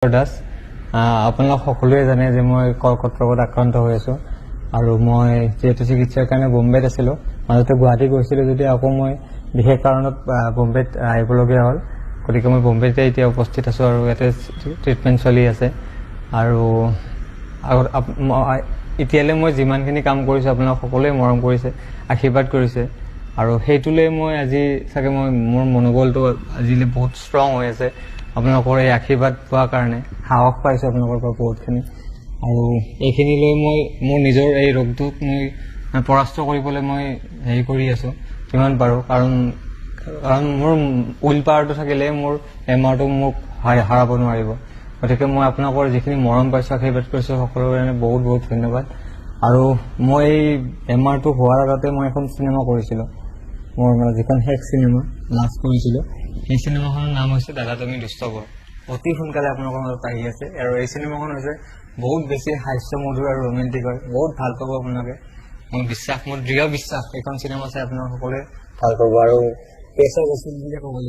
দাস আপোনালোক সকলোৱে জানে যে মই কৰ্কট ৰোগত আক্ৰান্ত হৈ আছো আৰু মই যেহেতু চিকিৎসাৰ কাৰণে বোম্বেত আছিলো মাজতে গুৱাহাটী গৈছিলো যদি আকৌ মই বিশেষ কাৰণত বোম্বেত আহিবলগীয়া হ'ল গতিকে মই বোম্বেতে এতিয়া উপস্থিত আছো আৰু ইয়াতে ট্ৰিটমেণ্ট চলি আছে আৰু এতিয়ালৈ মই যিমানখিনি কাম কৰিছো আপোনালোক সকলোৱে মৰম কৰিছে আশীৰ্বাদ কৰিছে আৰু সেইটোলৈ মই আজি চাগে মোৰ মনোবলটো আজিলৈ বহুত ষ্ট্ৰং হৈ আছে আপোনালোকৰ এই আশীৰ্বাদ পোৱাৰ কাৰণে সাহস পাইছো আপোনালোকৰ পৰা বহুতখিনি আৰু এইখিনিলৈ মই মোৰ নিজৰ এই ৰোগটোক মই পৰাস্ত কৰিবলৈ মই হেৰি কৰি আছো কিমান পাৰো কাৰণ মোৰ উইল পাৱাৰটো থাকিলে মোৰ এমাৰটো মোক হাৰাব নোৱাৰিব গতিকে মই আপোনালোকৰ যিখিনি মৰম পাইছো আশীৰ্বাদ কৰিছো সকলোৰে কাৰণে বহুত বহুত ধন্যবাদ আৰু মই এই এমাৰটো হোৱাৰ আগতে মই এখন চিনেমা কৰিছিলো মোৰ যিখন শেষ চিনেমা লাষ্ট কৰিছিলো এই চিনেমাখনৰ নাম হৈছে দাদা তুমি দুষ্ট বৰ অতি সোনকালে আপোনালোকৰ মাজত আহি আছে আৰু এই চিনেমাখন হৈছে বহুত বেছি হাস্যমধুৰ আৰু ৰোমেণ্টিক হয় বহুত ভাল পাব আপোনালোকে মোৰ দৃঢ় বিশ্বাস এইখন চিনেমা চাই আপোনালোক সকলোৱে ভাল পাব আৰু পেচা বস্তু বুলি ক'ব লাগিব